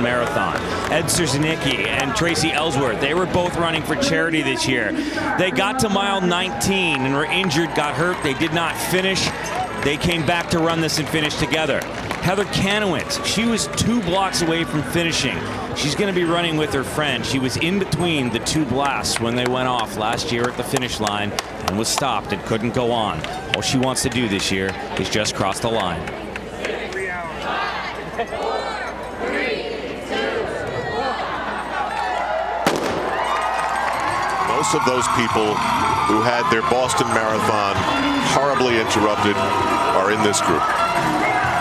Marathon. Ed Szerznicki and Tracy Ellsworth, they were both running for charity this year. They got to mile 19 and were injured, got hurt. They did not finish. They came back to run this and finish together. Heather Kanowitz, she was 2 blocks away from finishing. She's going to be running with her friend. She was in between the 2 blasts when they went off last year at the finish line and was stopped and couldn't go on. All she wants to do this year is just cross the line. Most of those people who had their Boston Marathon horribly interrupted are in this group.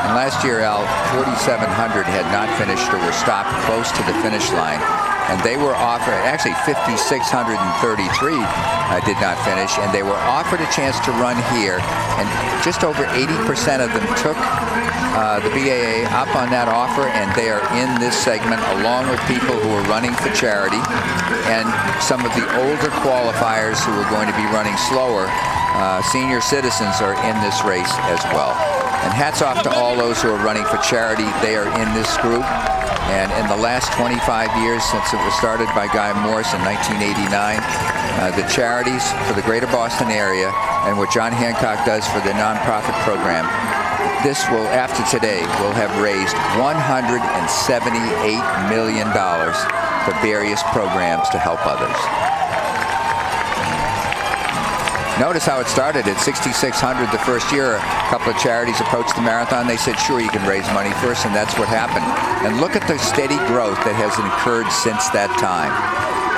And last year, Al, 4,700 had not finished or were stopped close to the finish line. And they were offered, actually 5,633 did not finish, and they were offered a chance to run here. And just over 80% of them took the BAA up on that offer, and they are in this segment along with people who are running for charity and some of the older qualifiers who are going to be running slower. Senior citizens are in this race as well. And hats off to all those who are running for charity. They are in this group. And in the last 25 years, since it was started by Guy Morse in 1989, the charities for the greater Boston area and what John Hancock does for the nonprofit program, this will, after today, will have raised $178 million for various programs to help others. Notice how it started at 6,600 the first year. A couple of charities approached the marathon. They said, sure, you can raise money first, and that's what happened. And look at the steady growth that has occurred since that time.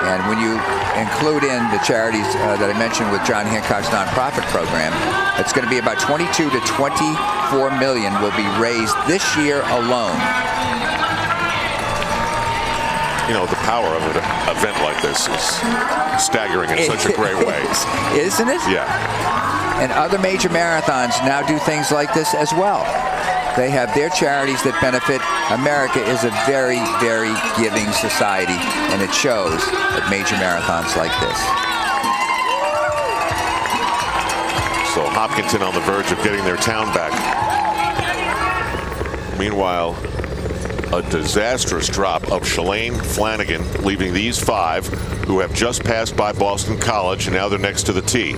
And when you include in the charities that I mentioned with John Hancock's nonprofit program, it's going to be about 22 to 24 million will be raised this year alone. You know, the power of an event like this is staggering in such a great way. Isn't it? Yeah. And other major marathons now do things like this as well. They have their charities that benefit. America is a very, very giving society, and it shows at major marathons like this. So Hopkinton on the verge of getting their town back. Meanwhile, a disastrous drop of Shalane Flanagan, leaving these 5 who have just passed by Boston College, and now they're next to the tee.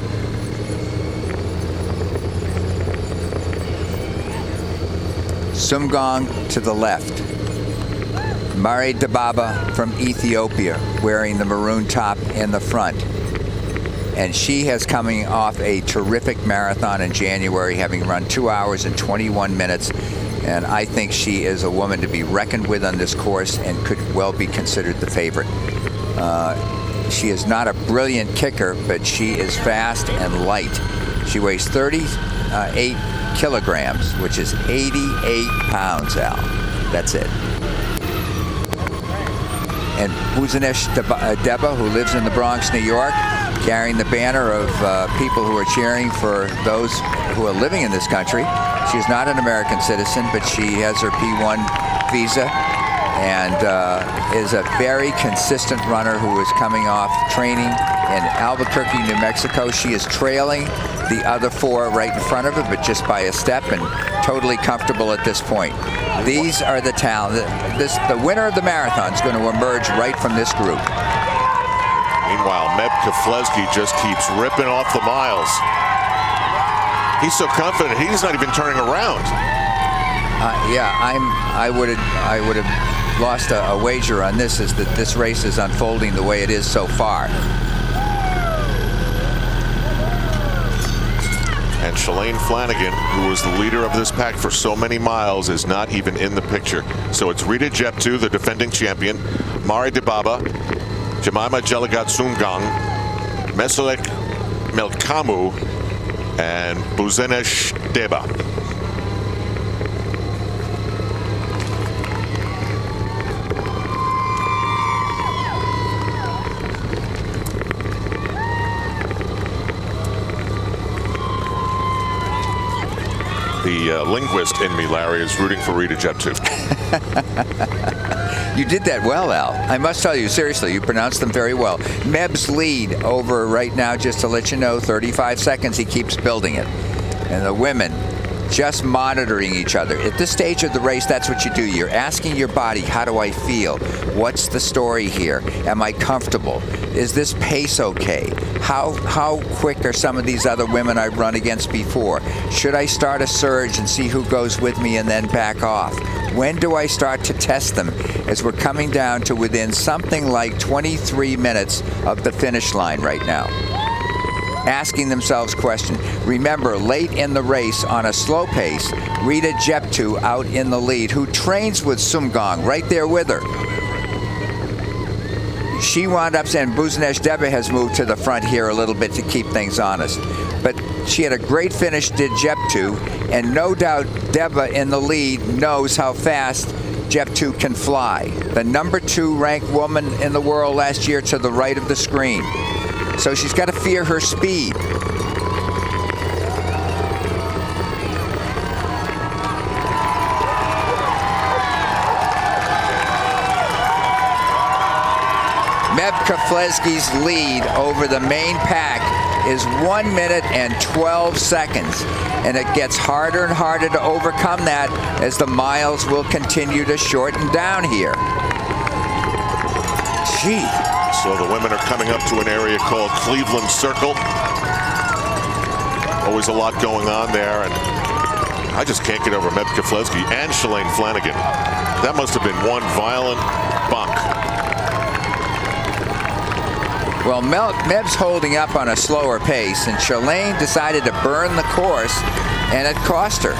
Sumgong to the left. Mare Dababa from Ethiopia wearing the maroon top in the front. And she has coming off a terrific marathon in January, having run 2 hours and 21 minutes. And I think she is a woman to be reckoned with on this course and could well be considered the favorite. She is not a brilliant kicker, but she is fast and light. She weighs 38 kilograms, which is 88 pounds, Al. That's it. And Buzanesh Deba, who lives in the Bronx, New York, carrying the banner of people who are cheering for those who are living in this country. She is not an American citizen, but she has her P1 visa and is a very consistent runner who is coming off training in Albuquerque, New Mexico. She is trailing the other 4 right in front of her, but just by a step, and totally comfortable at this point. These are the talent. The winner of the marathon is going to emerge right from this group. Meanwhile, Meb Keflezighi just keeps ripping off the miles. He's so confident, he's not even turning around. Yeah, I would have lost a wager on this, is that this race is unfolding the way it is so far. And Shalane Flanagan, who was the leader of this pack for so many miles, is not even in the picture. So it's Rita Jeptu, the defending champion, Mare Dababa, Jemima Jeligat Sumgong, Meselek Melkamu, and Buzanesh Deba. The linguist in me, Larry, is rooting for Rita Jeptu. You did that well, Al. I must tell you, seriously, you pronounced them very well. Meb's lead over right now, just to let you know, 35 seconds. He keeps building it. And the women, just monitoring each other. At this stage of the race, that's what you do. You're asking your body, how do I feel? What's the story here? Am I comfortable? Is this pace okay? How quick are some of these other women I've run against before? Should I start a surge and see who goes with me and then back off? When do I start to test them as we're coming down to within something like 23 minutes of the finish line right now? Asking themselves questions. Remember, late in the race on a slow pace, Rita Jeptu out in the lead, who trains with Sumgong right there with her. She wound up saying Buzenesh Deba has moved to the front here a little bit to keep things honest. But she had a great finish, did Jeptu, and no doubt Deba in the lead knows how fast Jeptu can fly. The number 2 ranked woman in the world last year to the right of the screen. So she's got to fear her speed. Meb Keflezighi's lead over the main pack is 1 minute and 12 seconds. And it gets harder and harder to overcome that as the miles will continue to shorten down here. Gee. So the women are coming up to an area called Cleveland Circle. Always a lot going on there, and I just can't get over Meb Keflezighi and Shalane Flanagan. That must have been one violent bump. Well, Meb's holding up on a slower pace, and Shalane decided to burn the course, and it cost her.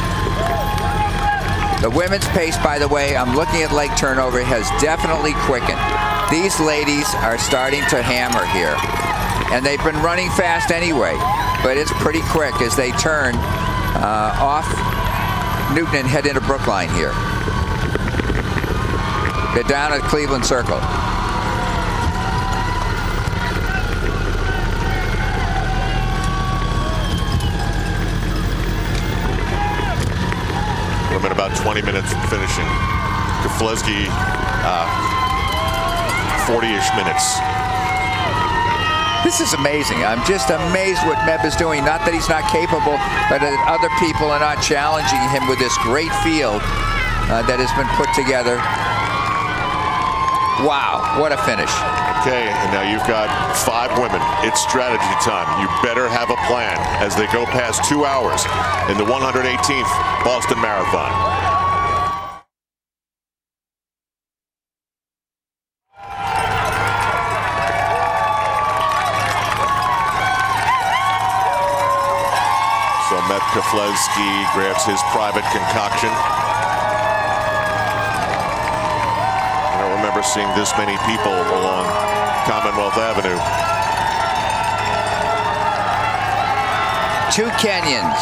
The women's pace, by the way, I'm looking at leg turnover, has definitely quickened. These ladies are starting to hammer here. And they've been running fast anyway, but it's pretty quick as they turn off Newton and head into Brookline here. They're down at Cleveland Circle. Women about 20 minutes from finishing. Keflezighi, 40-ish minutes. This is amazing. I'm just amazed what Meb is doing. Not that he's not capable, but that other people are not challenging him with this great field that has been put together. Wow, what a finish. Okay, and now you've got 5 women. It's strategy time. You better have a plan as they go past 2 hours in the 118th Boston Marathon. So Meb Keflezighi grabs his private concoction. I don't remember seeing this many people along Commonwealth Avenue. 2 Kenyans.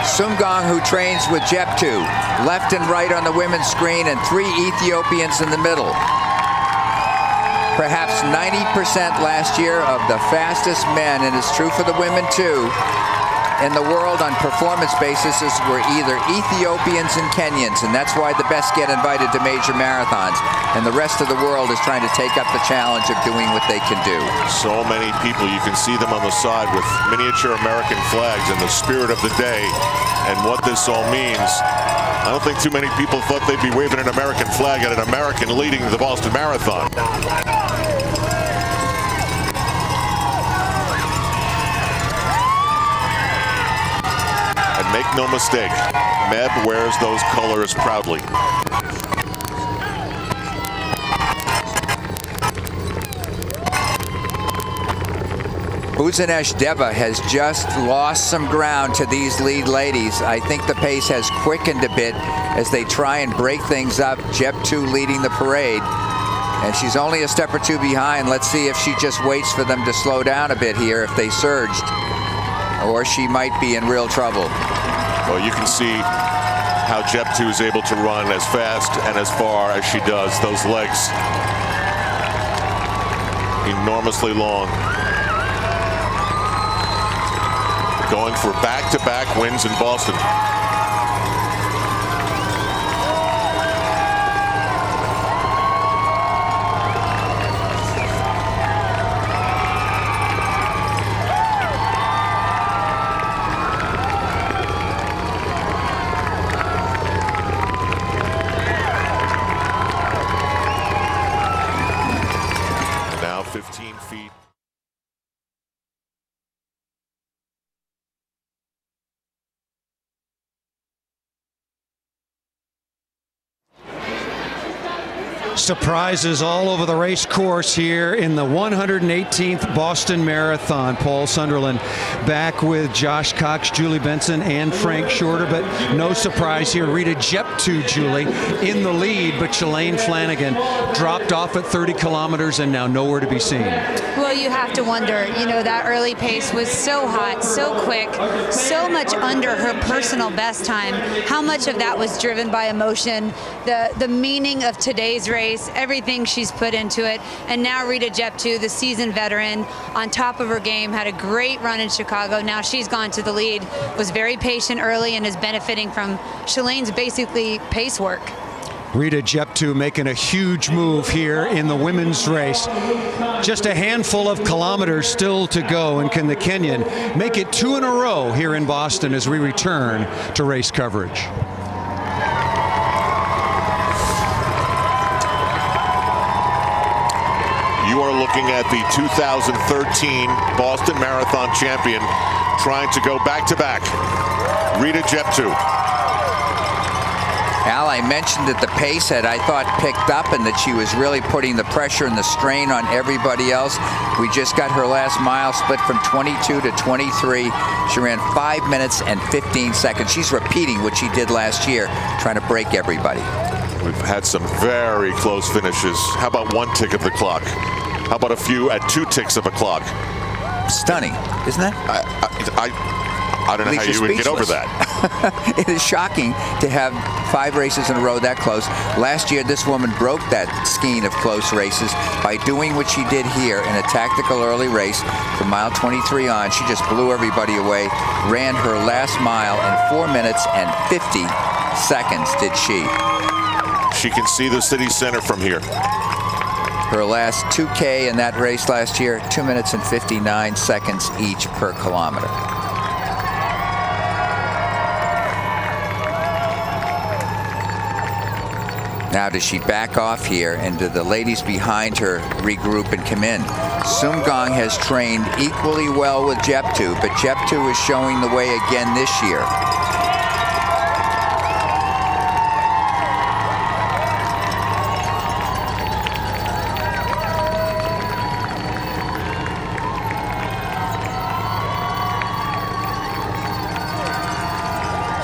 Sumgong, who trains with Jeptu, left and right on the women's screen, and 3 Ethiopians in the middle. Perhaps 90% last year of the fastest men, and it's true for the women too, in the world on performance basis were either Ethiopians and Kenyans, and that's why the best get invited to major marathons, and the rest of the world is trying to take up the challenge of doing what they can do. So many people, you can see them on the side with miniature American flags and the spirit of the day and what this all means. I don't think too many people thought they'd be waving an American flag at an American leading the Boston Marathon. And make no mistake, Meb wears those colors proudly. Buzenesh Deba has just lost some ground to these lead ladies. I think the pace has quickened a bit as they try and break things up. Jeptu leading the parade, and she's only a step or 2 behind. Let's see if she just waits for them to slow down a bit here if they surged, or she might be in real trouble. Well, you can see how Jeptu is able to run as fast and as far as she does. Those legs enormously long. Going for back-to-back wins in Boston. Surprises all over the race course here in the 118th Boston Marathon. Paul Sunderland back with Josh Cox, Julie Benson, and Frank Shorter, but no surprise here. Rita Jeptoo, Julie, in the lead, but Shalane Flanagan dropped off at 30 kilometers and now nowhere to be seen. Well, you have to wonder, that early pace was so hot, so quick, so much under her personal best time. How much of that was driven by emotion, the meaning of today's race, everything she's put into it. And now Rita Jeptoo, the seasoned veteran, on top of her game, had a great run in Chicago. Now she's gone to the lead, was very patient early, and is benefiting from Shalane's basically pace work. Rita Jeptoo making a huge move here in the women's race. Just a handful of kilometers still to go, and can the Kenyan make it 2 in a row here in Boston as we return to race coverage? You are looking at the 2013 Boston Marathon champion trying to go back-to-back. Rita Jeptoo. Al, I mentioned that the pace had, I thought, picked up and that she was really putting the pressure and the strain on everybody else. We just got her last mile split from 22 to 23. She ran 5 minutes and 15 seconds. She's repeating what she did last year, trying to break everybody. We've had some very close finishes. How about 1 tick of the clock? How about a few at 2 ticks of a clock? Stunning, isn't it? I don't know how you would get over that. It is shocking to have 5 races in a row that close. Last year, this woman broke that skein of close races by doing what she did here in a tactical early race from mile 23 on. She just blew everybody away, ran her last mile in 4 minutes and 50 seconds, did she. She can see the city center from here. Her last 2K in that race last year, 2 minutes and 59 seconds each per kilometer. Now does she back off here, and do the ladies behind her regroup and come in? Sumgong has trained equally well with Jeptoo, but Jeptoo is showing the way again this year.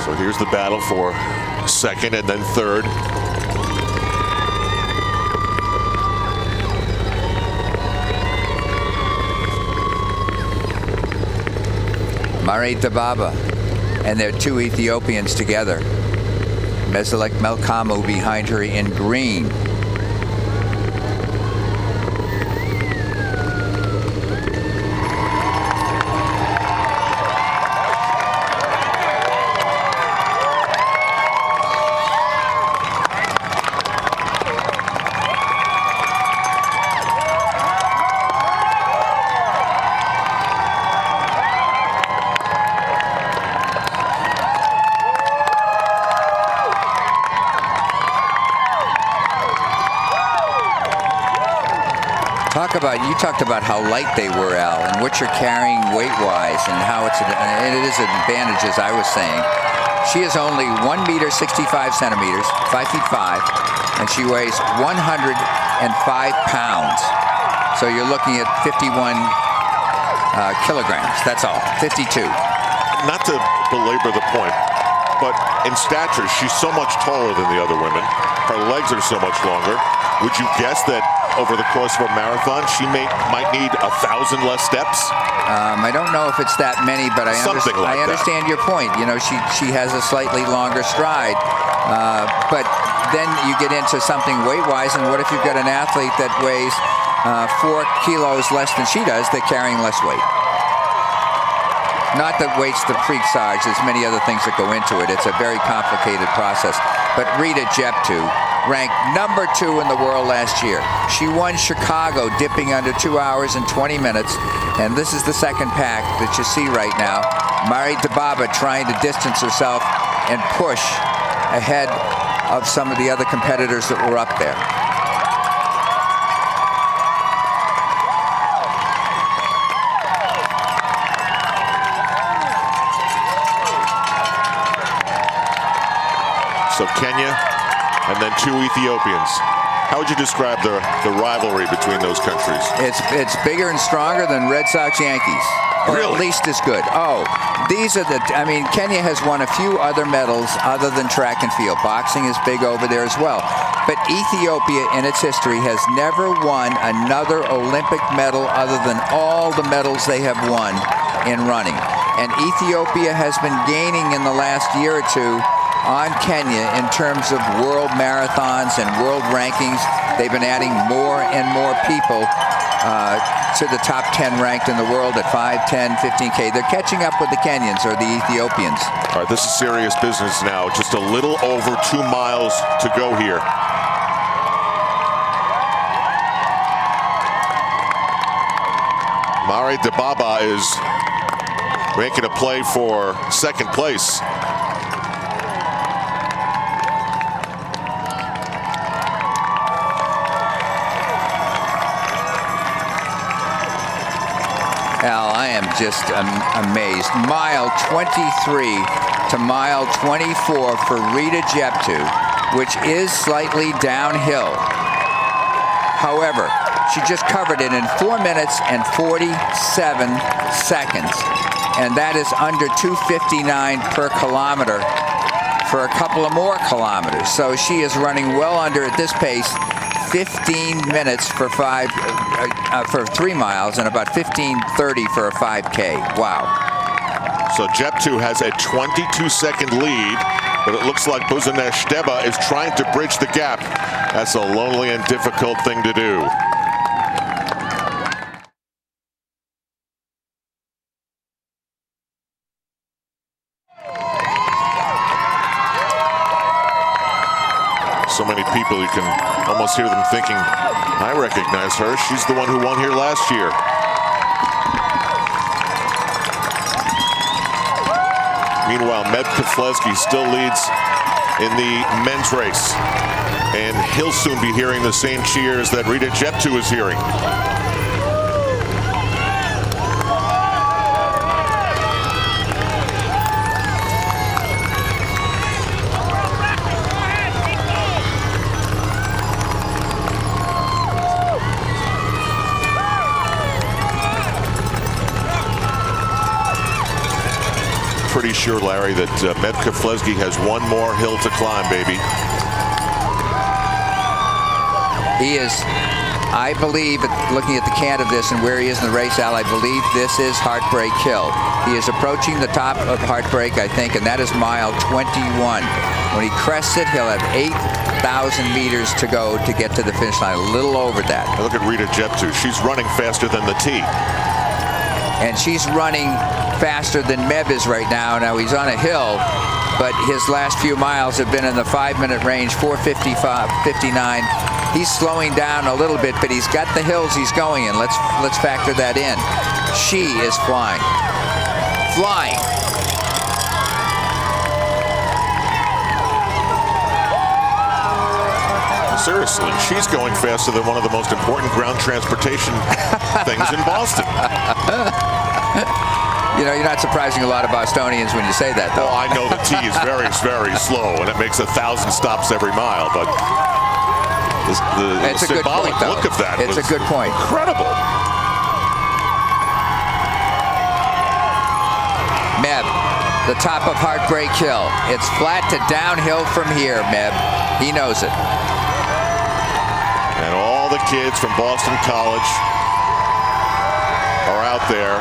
So here's the battle for second and then third. Mare Dababa and their 2 Ethiopians together. Meselek Melkamu behind her in green. You talked about how light they were, Al, and what you're carrying weight-wise, and how and it is an advantage, as I was saying. She is only 1 meter 65 centimeters, 5 feet 5, and she weighs 105 pounds. So you're looking at 51 kilograms. That's all. 52. Not to belabor the point, but in stature, she's so much taller than the other women. Her legs are so much longer. Would you guess that over the course of a marathon, she might need 1,000 less steps? I don't know if it's that many, but I understand your point. She has a slightly longer stride, but then you get into something weight-wise, and what if you've got an athlete that weighs 4 kilos less than she does, they're carrying less weight? Not that weight's the presage, there's many other things that go into it. It's a very complicated process. But Rita Jeptoo, ranked number 2 in the world last year. She won Chicago, dipping under 2 hours and 20 minutes. And this is the second pack that you see right now. Mare Dababa trying to distance herself and push ahead of some of the other competitors that were up there. So Kenya and then 2 Ethiopians. How would you describe the rivalry between those countries? It's bigger and stronger than Red Sox Yankees. Or Really? at least as good. Oh, these are I mean, Kenya has won a few other medals other than track and field. Boxing is big over there as well. But Ethiopia in its history has never won another Olympic medal other than all the medals they have won in running. And Ethiopia has been gaining in the last year or two on Kenya in terms of world marathons and world rankings. They've been adding more and more people to the top 10 ranked in the world at 5, 10, 15K. They're catching up with the Kenyans or the Ethiopians. All right, this is serious business now. Just a little over 2 miles to go here. Mari Dibaba is making a play for second place. Al, I am just amazed. Mile 23 to mile 24 for Rita Jeptu, which is slightly downhill. However, she just covered it in 4 minutes and 47 seconds. And that is under 2:59 per kilometer for a couple of more kilometers. So she is running well under, at this pace, 15 minutes for 3 miles and about 15:30 for a 5K. Wow. So Jeptu has a 22-second lead, but it looks like Buzanesh Deba is trying to bridge the gap. That's a lonely and difficult thing to do. So many people, you can almost hear them thinking, I recognize her. She's the one who won here last year. Meanwhile, Meb Keflezighi still leads in the men's race. And he'll soon be hearing the same cheers that Rita Jeptu is hearing. Pretty sure, Larry, that Meb Keflezighi has one more hill to climb, baby. He is, I believe, looking at the can of this and where he is in the race, Al, I believe this is Heartbreak Hill. He is approaching the top of Heartbreak, I think, and that is mile 21. When he crests it, he'll have 8,000 meters to go to get to the finish line, a little over that. Look at Rita Jeptu. She's running faster than the T. And she's running faster than Meb is right now. Now he's on a hill, but his last few miles have been in the 5-minute range, 4:55, 59. He's slowing down a little bit, but he's got the hills he's going in. Let's factor that in. She is flying. Flying. Seriously, she's going faster than one of the most important ground transportation things in Boston. You know, you're not surprising a lot of Bostonians when you say that, though. Well, I know the T is very, very slow, and it makes 1,000 stops every mile, but the It's a good symbolic point, though. look of that It's was a good point. incredible. Meb, the top of Heartbreak Hill. It's flat to downhill from here, Meb. He knows it. And all the kids from Boston College are out there.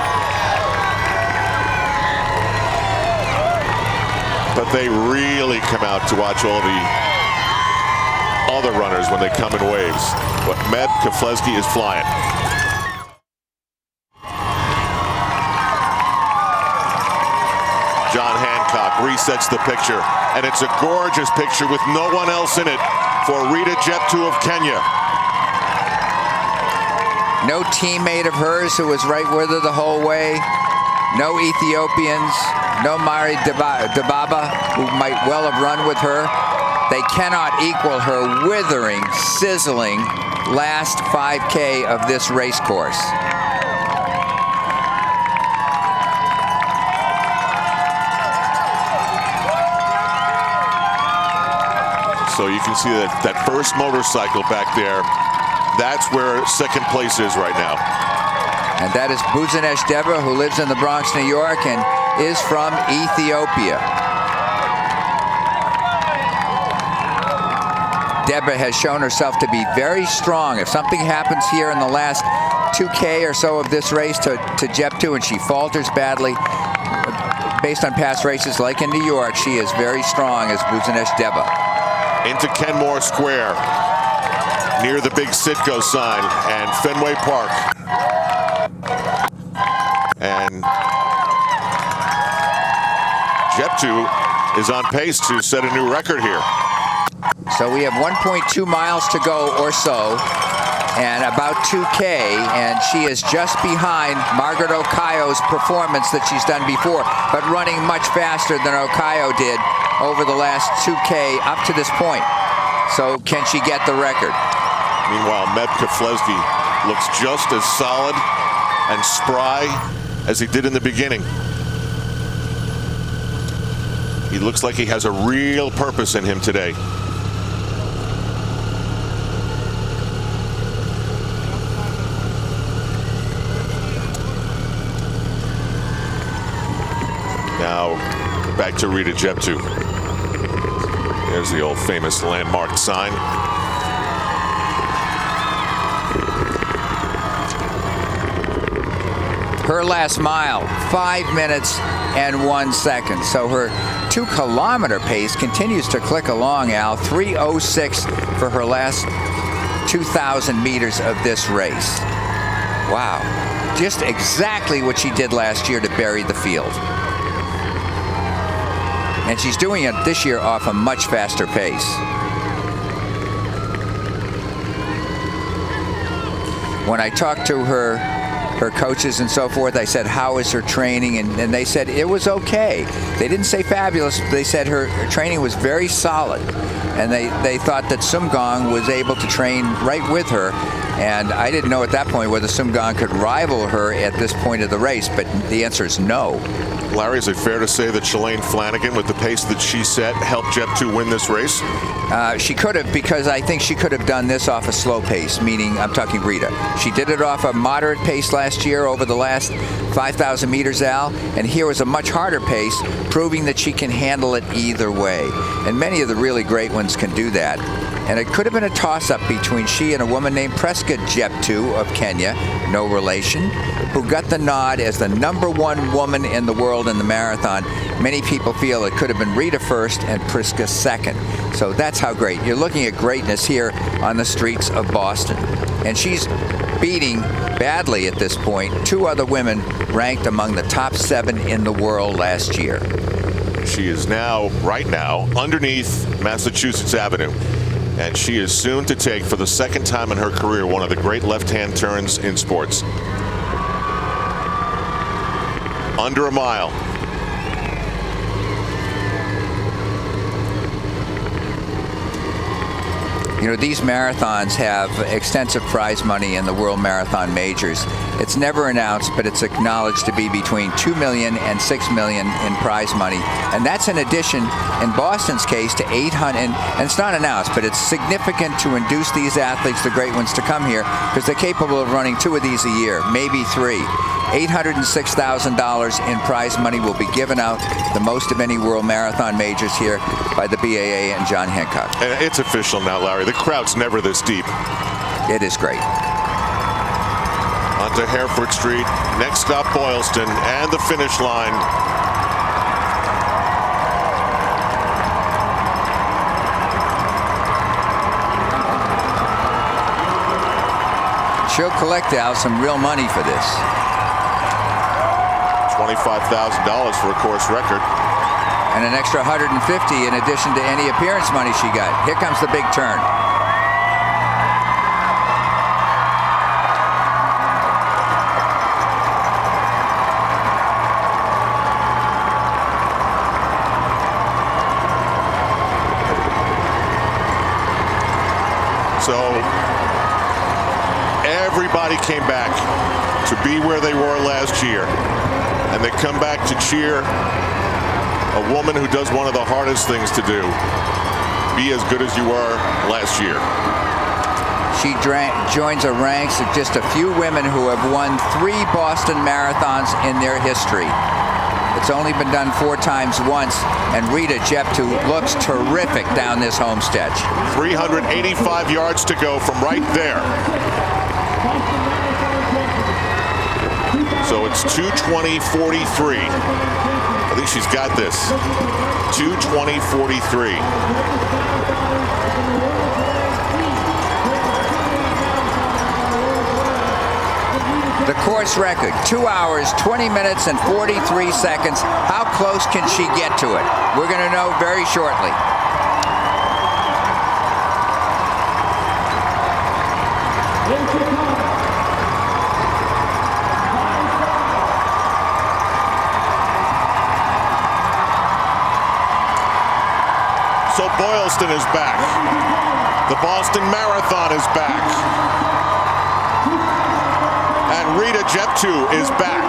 But they really come out to watch all the other runners when they come in waves. But Meb Keflezighi is flying. John Hancock resets the picture, and it's a gorgeous picture with no one else in it for Rita Jeptu of Kenya. No teammate of hers who was right with her the whole way. No Ethiopians. No Mari Dibaba, who might well have run with her. They cannot equal her withering, sizzling last 5K of this race course. So you can see that first motorcycle back there. That's where second place is right now. And that is Buzenesh Debra, who lives in the Bronx, New York, and is from Ethiopia. Debra has shown herself to be very strong. If something happens here in the last 2K or so of this race to Jeptu and she falters badly, based on past races like in New York, she is very strong as Buzenesh Debra. Into Kenmore Square, near the big Citgo sign and Fenway Park. And Jeptu is on pace to set a new record here. So we have 1.2 miles to go or so, and about 2K, and she is just behind Margaret Okayo's performance that she's done before, but running much faster than Okayo did over the last 2K up to this point. So can she get the record? Meanwhile, Meb Keflezighi looks just as solid and spry as he did in the beginning. He looks like he has a real purpose in him today. Now back to Rita Jeptu. There's the old famous landmark sign. Her last mile, 5 minutes and 1 second. So her 2-kilometer pace continues to click along, Al. 3:06 for her last 2,000 meters of this race. Wow. Just exactly what she did last year to bury the field. And she's doing it this year off a much faster pace. When I talked to her coaches and so forth, I said, how is her training? And they said it was okay. They didn't say fabulous. They said her training was very solid. And they thought that Sumgong was able to train right with her. And I didn't know at that point whether Sumgong could rival her at this point of the race, but the answer is no. Larry, is it fair to say that Shalane Flanagan, with the pace that she set, helped Jeptu win this race? She could have, because I think she could have done this off a slow pace, meaning I'm talking Rita. She did it off a moderate pace last year over the last 5,000 meters, Al, and here was a much harder pace, proving that she can handle it either way. And many of the really great ones can do that. And it could have been a toss-up between she and a woman named Prescott Jeptu of Kenya, no relation, who got the nod as the #1 woman in the world in the marathon. Many people feel it could have been Rita first and Priska second. So that's how great. You're looking at greatness here on the streets of Boston. And she's beating badly at this point 2 other women ranked among the top 7 in the world last year. She is now, right now, underneath Massachusetts Avenue. And she is soon to take, for the second time in her career, one of the great left-hand turns in sports. Under a mile. You know, these marathons have extensive prize money in the World Marathon Majors. It's never announced, but it's acknowledged to be between $2 million and $6 million in prize money. And that's in addition, in Boston's case, to 800, and it's not announced, but it's significant to induce these athletes, the great ones, to come here, because they're capable of running 2 of these a year, maybe 3. $806,000 in prize money will be given out, the most of any World Marathon Majors here by the BAA and John Hancock. And it's official now, Larry. The crowd's never this deep. It is great. Onto Hereford Street. Next stop, Boylston, and the finish line. She'll collect out some real money for this. $25,000 for a course record. And an extra $150 in addition to any appearance money she got. Here comes the big turn. So everybody came back to be where they were last year. And they come back to cheer a woman who does one of the hardest things to do. be as good as you were last year. She joins the ranks of just a few women who have won 3 Boston Marathons in their history. It's only been done 4 times once, and Rita Jeptu looks terrific down this home stretch. 385 yards to go from right there. So it's 2:20:43. I think she's got this. 2:20:43. The course record, 2 hours, 20 minutes, and 43 seconds. How close can she get to it? We're going to know very shortly. So Boylston is back. The Boston Marathon is back. And Rita Jeptu is back.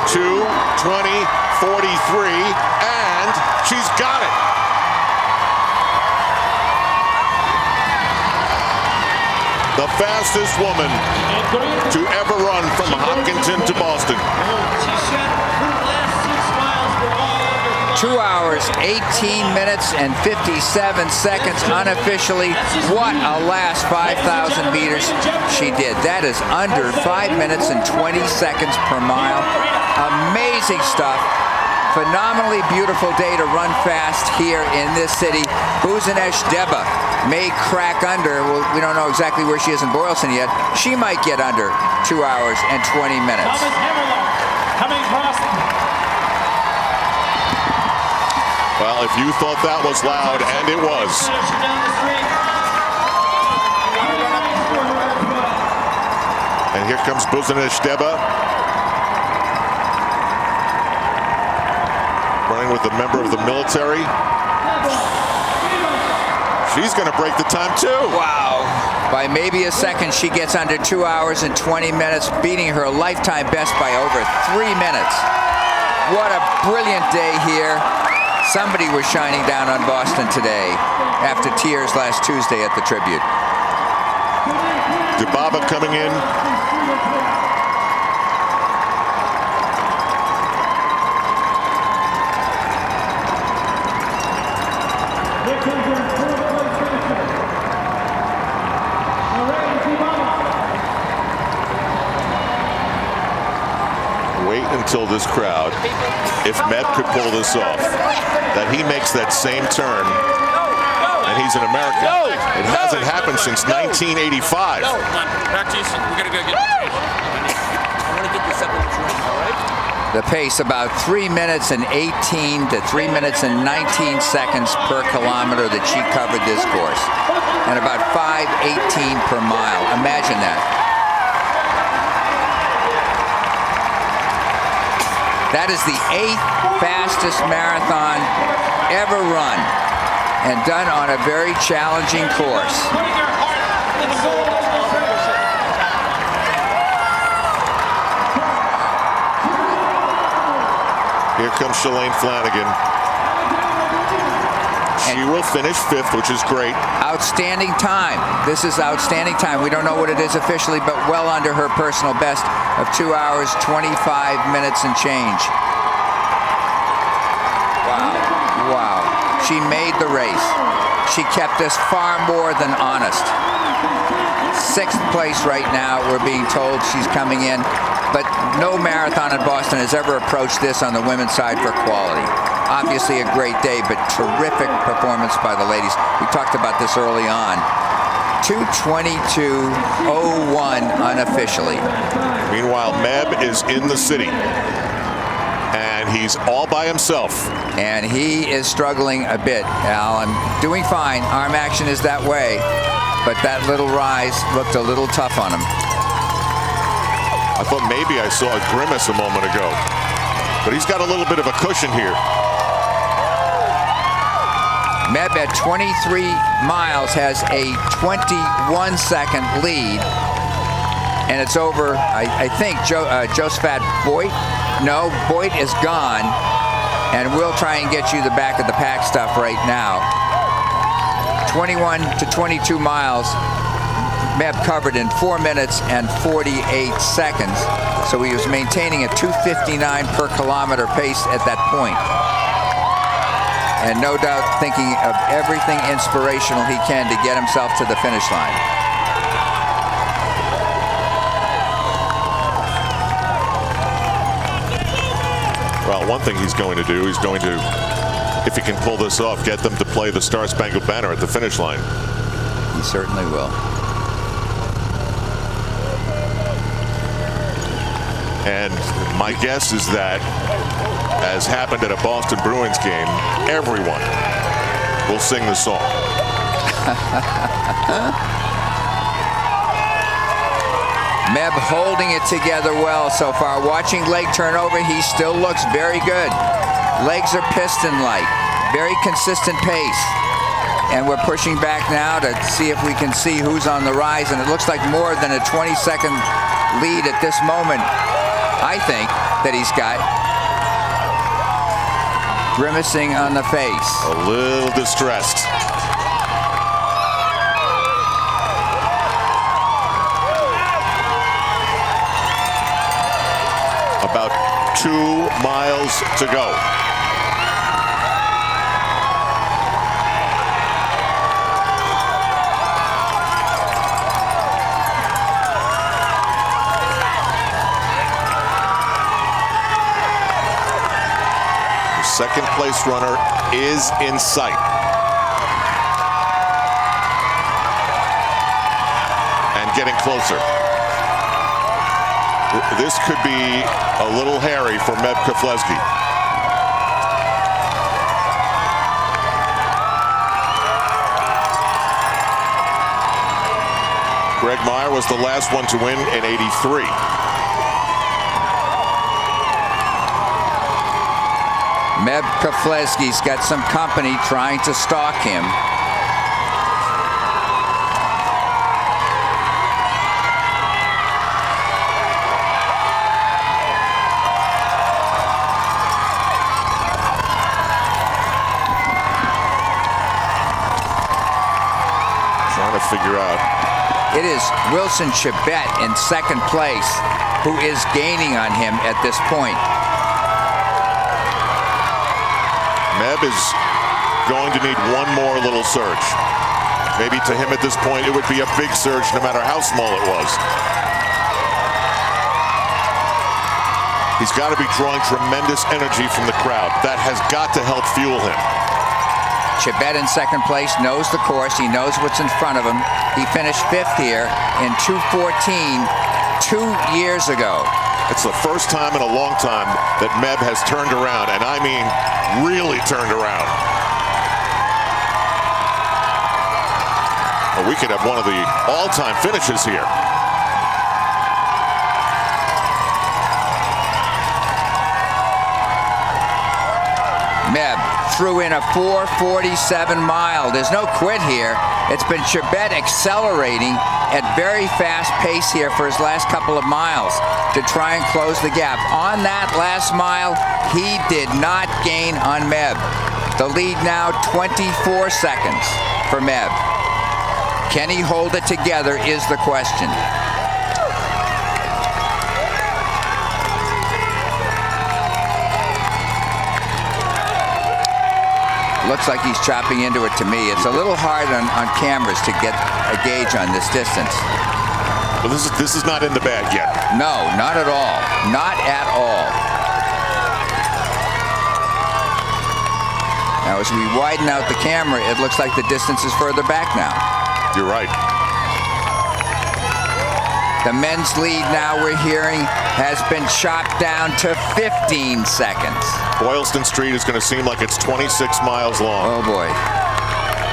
Two 20:43, and she's got it. The fastest woman to ever run from Hopkinton to Boston. 2 hours, 18 minutes, and 57 seconds unofficially. What a last 5,000 meters she did. That is under 5 minutes and 20 seconds per mile. Amazing stuff. Phenomenally beautiful day to run fast here in this city. Buzenesh Deba may crack under. Well, we don't know exactly where she is in Boylston yet. She might get under 2 hours and 20 minutes. Coming across. Well, if you thought that was loud, and it was. And here comes Buzenesh Deba. Running with a member of the military. She's going to break the time, too. Wow. By maybe a second, she gets under 2 hours and 20 minutes, beating her lifetime best by over 3 minutes. What a brilliant day here. Somebody was shining down on Boston today after tears last Tuesday at the tribute. Dibaba coming in. Wait until this crowd, if Meb could pull this off, that he makes that same turn, and he's an American. It hasn't happened since 1985. No, come on, back to you. We're gonna go get. I want to get this up in the train, all right? The pace about 3 minutes and 18 to 3 minutes and 19 seconds per kilometer that she covered this course, and about 5:18 per mile. Imagine that. That is the 8th fastest marathon ever run, and done on a very challenging course. Here comes Shalane Flanagan. She will finish 5th, which is great. Outstanding time. This is outstanding time. We don't know what it is officially, but well under her personal best of 2 hours, 25 minutes and change. Wow. Wow. She made the race. She kept us far more than honest. 6th place right now. We're being told she's coming in, but no marathon in Boston has ever approached this on the women's side for quality. Obviously a great day, but terrific performance by the ladies. We talked about this early on. 2:22:01 unofficially. Meanwhile, Meb is in the city, and he's all by himself. And he is struggling a bit, Al. I'm doing fine. Arm action is that way, but that little rise looked a little tough on him. I thought maybe I saw a grimace a moment ago, but he's got a little bit of a cushion here. Meb at 23 miles has a 21-second lead, and it's over, I think, Josephat Boyd No, Boyd is gone, and we'll try and get you the back of the pack stuff right now. 21 to 22 miles. Meb covered in 4 minutes and 48 seconds. So he was maintaining a 2:59 per kilometer pace at that point. And no doubt thinking of everything inspirational he can to get himself to the finish line. Well, one thing he's going to do, he's going to, if he can pull this off, get them to play the Star Spangled Banner at the finish line. He certainly will. And my guess is that, as happened at a Boston Bruins game, everyone will sing the song. Meb holding it together well so far. Watching leg turnover, he still looks very good. Legs are piston-like. Very consistent pace. And we're pushing back now to see if we can see who's on the rise. And it looks like more than a 20-second lead at this moment, I think, that he's got. Grimacing on the face. A little distressed. About 2 miles to go. The second place runner is in sight. And getting closer. This could be a little hairy for Meb Keflezighi. Greg Meyer was the last one to win in '83. Meb Keflezighi's got some company trying to stalk him. Figure out. It is Wilson Chebet in second place who is gaining on him at this point. Meb is going to need one more little surge. Maybe to him at this point it would be a big surge no matter how small it was. He's got to be drawing tremendous energy from the crowd. That has got to help fuel him. Chebet in second place, knows the course. He knows what's in front of him. He finished 5th here in 2:14 2 years ago. It's the first time in a long time that Meb has turned around, and I mean really turned around. Well, we could have one of the all-time finishes here. Meb threw in a 4:47 mile. There's no quit here. It's been Chebet accelerating at very fast pace here for his last couple of miles to try and close the gap. On that last mile, he did not gain on Meb. The lead now 24 seconds for Meb. Can he hold it together is the question. Looks like he's chopping into it to me. It's a little hard on cameras to get a gauge on this distance. But this is not in the bag yet. No, not at all. Not at all. Now, as we widen out the camera, it looks like the distance is further back now. You're right. The men's lead now, we're hearing, has been chopped down to 15 seconds. Boylston Street is going to seem like it's 26 miles long. Oh, boy.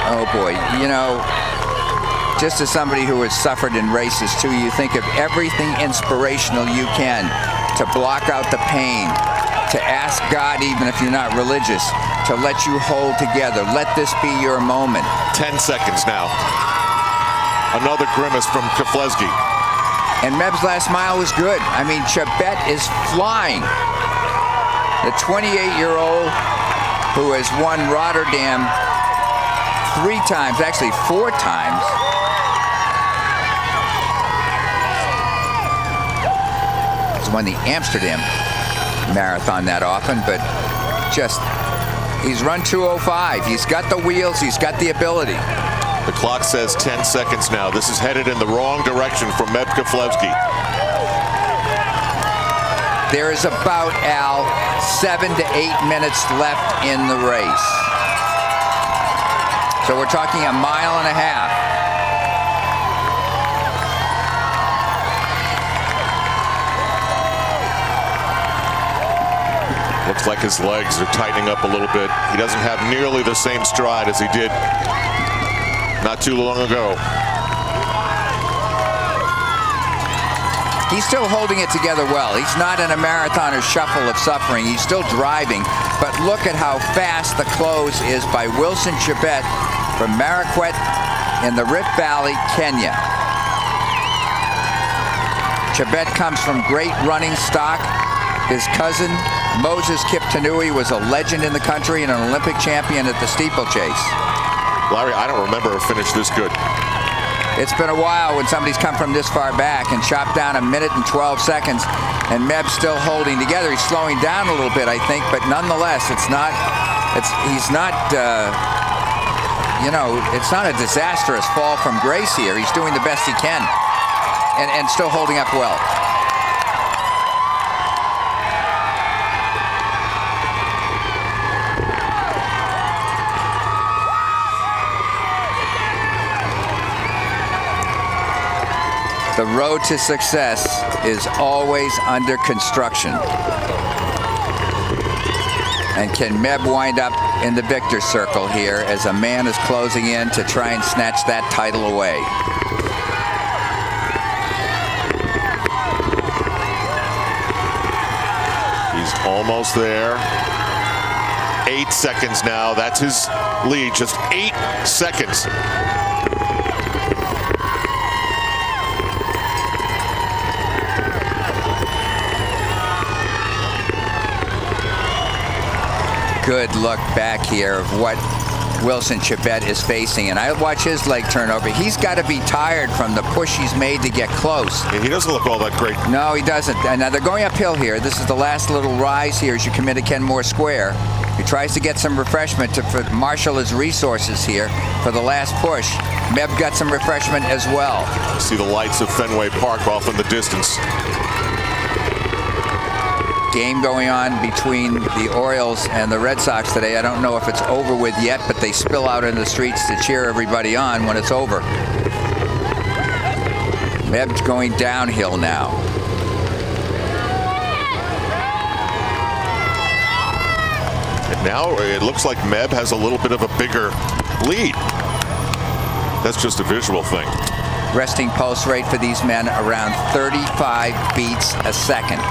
Oh, boy. You know, just as somebody who has suffered in races, too, you think of everything inspirational you can to block out the pain, to ask God, even if you're not religious, to let you hold together. Let this be your moment. 10 seconds now. Another grimace from Keflezighi. And Meb's last mile was good. I mean, Chebet is flying. The 28-year-old who has won Rotterdam 3 times, actually 4 times. He's won the Amsterdam Marathon that often, but just, he's run 2:05. He's got the wheels, he's got the ability. The clock says 10 seconds now. This is headed in the wrong direction for Meb Keflezighi. There is about, Al, 7 to 8 minutes left in the race. So we're talking a mile and a half. Looks like his legs are tightening up a little bit. He doesn't have nearly the same stride as he did not too long ago. He's still holding it together well. He's not in a marathoner's shuffle of suffering. He's still driving. But look at how fast the close is by Wilson Chebet from Marakwet in the Rift Valley, Kenya. Chebet comes from great running stock. His cousin, Moses Kiptanui, was a legend in the country and an Olympic champion at the steeplechase. Larry, I don't remember a finish this good. It's been a while when somebody's come from this far back and chopped down 1 minute and 12 seconds, and Meb's still holding together. He's slowing down a little bit, I think, but nonetheless, he's not, you know, it's not a disastrous fall from grace here. He's doing the best he can and still holding up well. The road to success is always under construction. And can Meb wind up in the victor's circle here as a man is closing in to try and snatch that title away? He's almost there. 8 seconds now. That's his lead. Just 8 seconds. Good look back here of what Wilson Chebet is facing, and I watch his leg turn over. He's got to be tired from the push he's made to get close. Yeah, he doesn't look all that great. No, he doesn't. And now they're going uphill here. This is the last little rise here as you come into Kenmore Square. He tries to get some refreshment to marshal his resources here for the last push. Meb got some refreshment as well. You see the lights of Fenway Park off in the distance. Game going on between the Orioles and the Red Sox today. I don't know if it's over with yet, but they spill out in the streets to cheer everybody on when it's over. Meb's going downhill now. And now it looks like Meb has a little bit of a bigger lead. That's just a visual thing. Resting pulse rate for these men around 35 beats a second.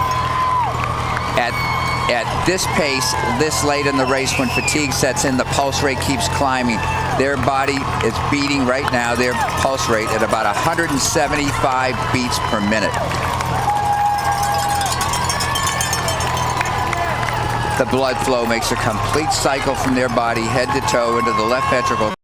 At this pace, this late in the race, when fatigue sets in, the pulse rate keeps climbing. Their body is beating right now, their pulse rate, at about 175 beats per minute. The blood flow makes a complete cycle from their body, head to toe, into the left ventricle,